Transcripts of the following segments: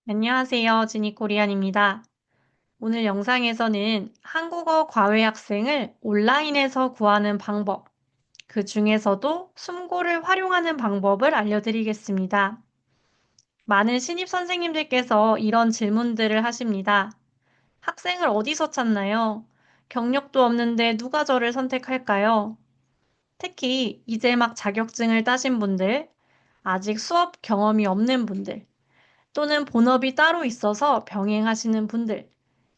안녕하세요. 지니코리안입니다. 오늘 영상에서는 한국어 과외 학생을 온라인에서 구하는 방법, 그 중에서도 숨고를 활용하는 방법을 알려드리겠습니다. 많은 신입 선생님들께서 이런 질문들을 하십니다. 학생을 어디서 찾나요? 경력도 없는데 누가 저를 선택할까요? 특히 이제 막 자격증을 따신 분들, 아직 수업 경험이 없는 분들, 또는 본업이 따로 있어서 병행하시는 분들,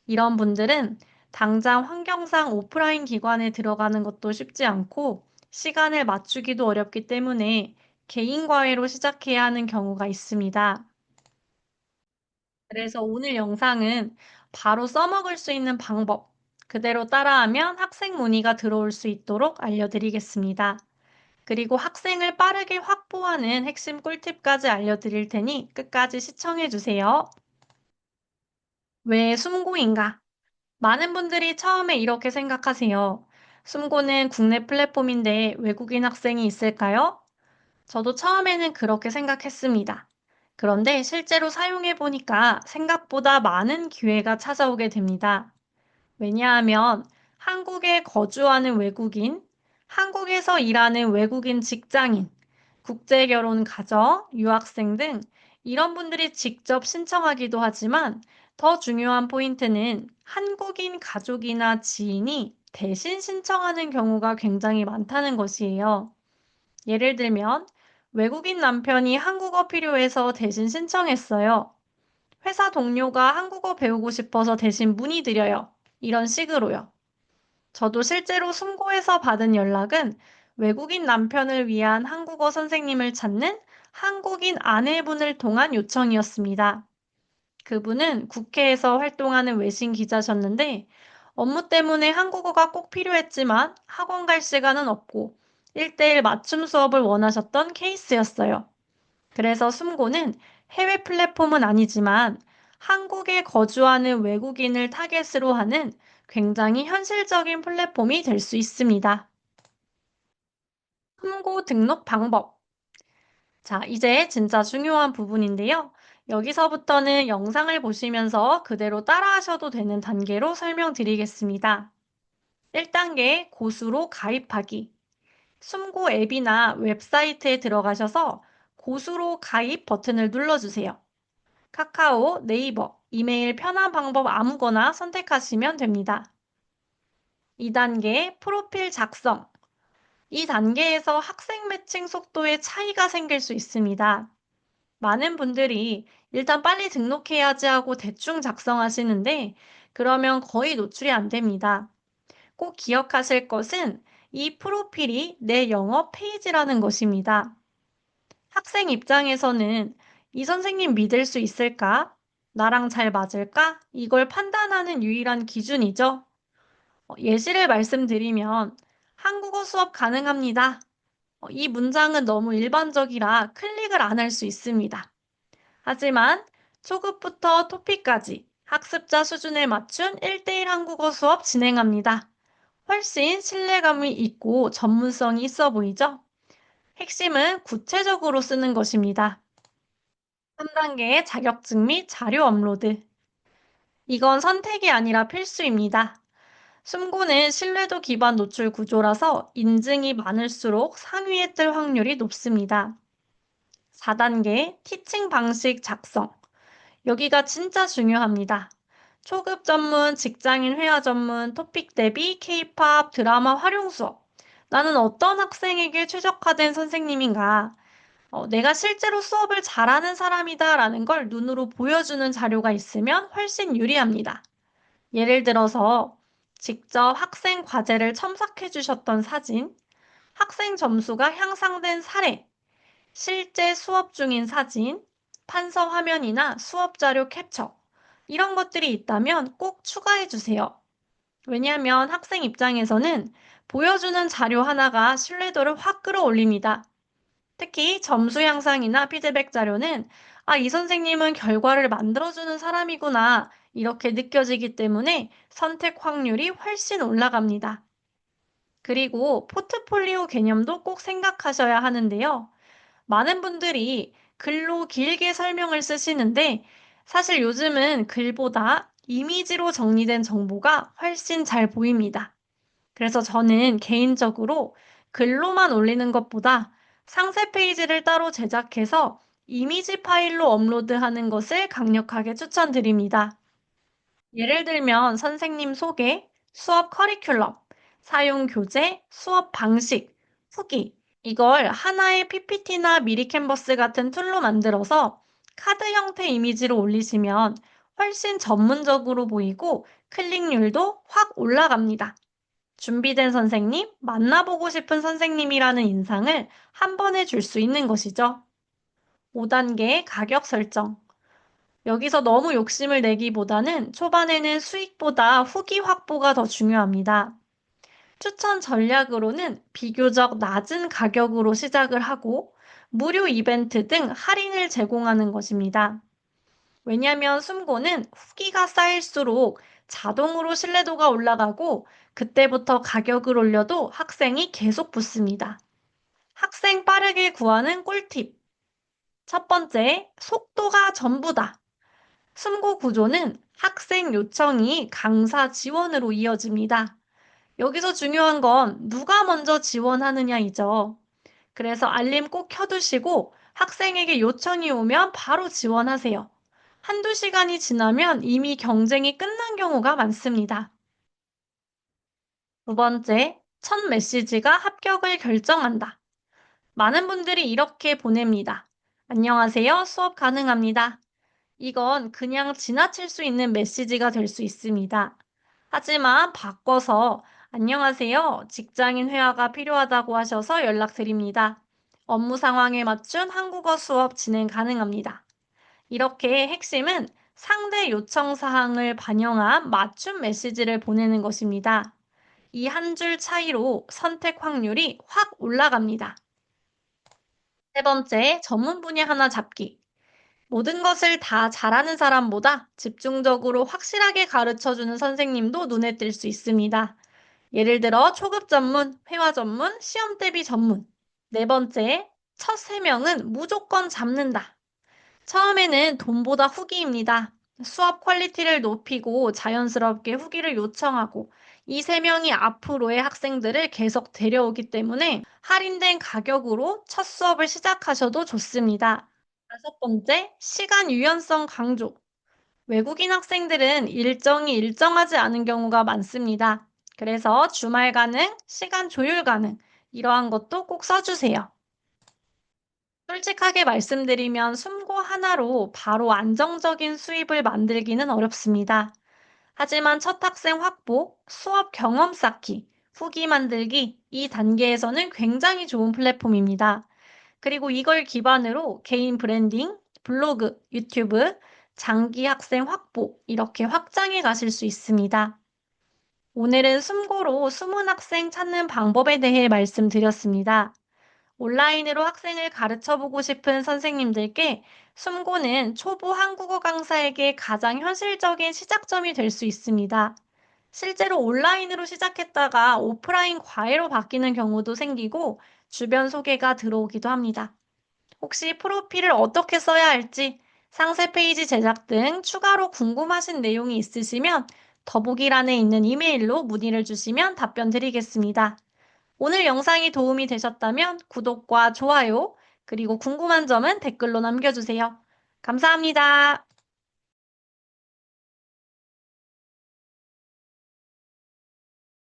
이런 분들은 당장 환경상 오프라인 기관에 들어가는 것도 쉽지 않고 시간을 맞추기도 어렵기 때문에 개인 과외로 시작해야 하는 경우가 있습니다. 그래서 오늘 영상은 바로 써먹을 수 있는 방법, 그대로 따라하면 학생 문의가 들어올 수 있도록 알려드리겠습니다. 그리고 학생을 빠르게 확보하는 핵심 꿀팁까지 알려드릴 테니 끝까지 시청해주세요. 왜 숨고인가? 많은 분들이 처음에 이렇게 생각하세요. 숨고는 국내 플랫폼인데 외국인 학생이 있을까요? 저도 처음에는 그렇게 생각했습니다. 그런데 실제로 사용해 보니까 생각보다 많은 기회가 찾아오게 됩니다. 왜냐하면 한국에 거주하는 외국인, 한국에서 일하는 외국인 직장인, 국제결혼 가정, 유학생 등 이런 분들이 직접 신청하기도 하지만 더 중요한 포인트는 한국인 가족이나 지인이 대신 신청하는 경우가 굉장히 많다는 것이에요. 예를 들면 외국인 남편이 한국어 필요해서 대신 신청했어요. 회사 동료가 한국어 배우고 싶어서 대신 문의드려요. 이런 식으로요. 저도 실제로 숨고에서 받은 연락은 외국인 남편을 위한 한국어 선생님을 찾는 한국인 아내분을 통한 요청이었습니다. 그분은 국회에서 활동하는 외신 기자셨는데 업무 때문에 한국어가 꼭 필요했지만 학원 갈 시간은 없고 1대1 맞춤 수업을 원하셨던 케이스였어요. 그래서 숨고는 해외 플랫폼은 아니지만 한국에 거주하는 외국인을 타겟으로 하는 굉장히 현실적인 플랫폼이 될 수 있습니다. 숨고 등록 방법. 자, 이제 진짜 중요한 부분인데요. 여기서부터는 영상을 보시면서 그대로 따라하셔도 되는 단계로 설명드리겠습니다. 1단계 고수로 가입하기. 숨고 앱이나 웹사이트에 들어가셔서 고수로 가입 버튼을 눌러주세요. 카카오, 네이버, 이메일 편한 방법 아무거나 선택하시면 됩니다. 2단계 프로필 작성. 이 단계에서 학생 매칭 속도에 차이가 생길 수 있습니다. 많은 분들이 일단 빨리 등록해야지 하고 대충 작성하시는데 그러면 거의 노출이 안 됩니다. 꼭 기억하실 것은 이 프로필이 내 영업 페이지라는 것입니다. 학생 입장에서는 이 선생님 믿을 수 있을까? 나랑 잘 맞을까? 이걸 판단하는 유일한 기준이죠. 예시를 말씀드리면 한국어 수업 가능합니다. 이 문장은 너무 일반적이라 클릭을 안 할 수 있습니다. 하지만 초급부터 토픽까지 학습자 수준에 맞춘 1대1 한국어 수업 진행합니다. 훨씬 신뢰감이 있고 전문성이 있어 보이죠? 핵심은 구체적으로 쓰는 것입니다. 3단계 자격증 및 자료 업로드. 이건 선택이 아니라 필수입니다. 숨고는 신뢰도 기반 노출 구조라서 인증이 많을수록 상위에 뜰 확률이 높습니다. 4단계 티칭 방식 작성. 여기가 진짜 중요합니다. 초급 전문, 직장인 회화 전문, 토픽 대비, 케이팝, 드라마 활용 수업. 나는 어떤 학생에게 최적화된 선생님인가? 내가 실제로 수업을 잘하는 사람이다라는 걸 눈으로 보여주는 자료가 있으면 훨씬 유리합니다. 예를 들어서 직접 학생 과제를 첨삭해 주셨던 사진, 학생 점수가 향상된 사례, 실제 수업 중인 사진, 판서 화면이나 수업 자료 캡처, 이런 것들이 있다면 꼭 추가해 주세요. 왜냐하면 학생 입장에서는 보여주는 자료 하나가 신뢰도를 확 끌어올립니다. 특히 점수 향상이나 피드백 자료는 이 선생님은 결과를 만들어주는 사람이구나. 이렇게 느껴지기 때문에 선택 확률이 훨씬 올라갑니다. 그리고 포트폴리오 개념도 꼭 생각하셔야 하는데요. 많은 분들이 글로 길게 설명을 쓰시는데 사실 요즘은 글보다 이미지로 정리된 정보가 훨씬 잘 보입니다. 그래서 저는 개인적으로 글로만 올리는 것보다 상세 페이지를 따로 제작해서 이미지 파일로 업로드하는 것을 강력하게 추천드립니다. 예를 들면 선생님 소개, 수업 커리큘럼, 사용 교재, 수업 방식, 후기, 이걸 하나의 PPT나 미리 캔버스 같은 툴로 만들어서 카드 형태 이미지로 올리시면 훨씬 전문적으로 보이고 클릭률도 확 올라갑니다. 준비된 선생님, 만나보고 싶은 선생님이라는 인상을 한 번에 줄 수 있는 것이죠. 5단계 가격 설정. 여기서 너무 욕심을 내기보다는 초반에는 수익보다 후기 확보가 더 중요합니다. 추천 전략으로는 비교적 낮은 가격으로 시작을 하고 무료 이벤트 등 할인을 제공하는 것입니다. 왜냐하면 숨고는 후기가 쌓일수록 자동으로 신뢰도가 올라가고 그때부터 가격을 올려도 학생이 계속 붙습니다. 학생 빠르게 구하는 꿀팁. 첫 번째, 속도가 전부다. 숨고 구조는 학생 요청이 강사 지원으로 이어집니다. 여기서 중요한 건 누가 먼저 지원하느냐이죠. 그래서 알림 꼭 켜두시고 학생에게 요청이 오면 바로 지원하세요. 한두 시간이 지나면 이미 경쟁이 끝난 경우가 많습니다. 두 번째, 첫 메시지가 합격을 결정한다. 많은 분들이 이렇게 보냅니다. 안녕하세요. 수업 가능합니다. 이건 그냥 지나칠 수 있는 메시지가 될 수 있습니다. 하지만 바꿔서 안녕하세요. 직장인 회화가 필요하다고 하셔서 연락드립니다. 업무 상황에 맞춘 한국어 수업 진행 가능합니다. 이렇게 핵심은 상대 요청 사항을 반영한 맞춤 메시지를 보내는 것입니다. 이 한 줄 차이로 선택 확률이 확 올라갑니다. 세 번째, 전문 분야 하나 잡기. 모든 것을 다 잘하는 사람보다 집중적으로 확실하게 가르쳐 주는 선생님도 눈에 띌 수 있습니다. 예를 들어 초급 전문, 회화 전문, 시험 대비 전문. 네 번째, 첫 세 명은 무조건 잡는다. 처음에는 돈보다 후기입니다. 수업 퀄리티를 높이고 자연스럽게 후기를 요청하고 이 세 명이 앞으로의 학생들을 계속 데려오기 때문에 할인된 가격으로 첫 수업을 시작하셔도 좋습니다. 다섯 번째, 시간 유연성 강조. 외국인 학생들은 일정이 일정하지 않은 경우가 많습니다. 그래서 주말 가능, 시간 조율 가능, 이러한 것도 꼭 써주세요. 솔직하게 말씀드리면 숨고 하나로 바로 안정적인 수입을 만들기는 어렵습니다. 하지만 첫 학생 확보, 수업 경험 쌓기, 후기 만들기, 이 단계에서는 굉장히 좋은 플랫폼입니다. 그리고 이걸 기반으로 개인 브랜딩, 블로그, 유튜브, 장기 학생 확보, 이렇게 확장해 가실 수 있습니다. 오늘은 숨고로 숨은 학생 찾는 방법에 대해 말씀드렸습니다. 온라인으로 학생을 가르쳐 보고 싶은 선생님들께 숨고는 초보 한국어 강사에게 가장 현실적인 시작점이 될 수 있습니다. 실제로 온라인으로 시작했다가 오프라인 과외로 바뀌는 경우도 생기고 주변 소개가 들어오기도 합니다. 혹시 프로필을 어떻게 써야 할지, 상세 페이지 제작 등 추가로 궁금하신 내용이 있으시면 더보기란에 있는 이메일로 문의를 주시면 답변 드리겠습니다. 오늘 영상이 도움이 되셨다면 구독과 좋아요, 그리고 궁금한 점은 댓글로 남겨주세요. 감사합니다.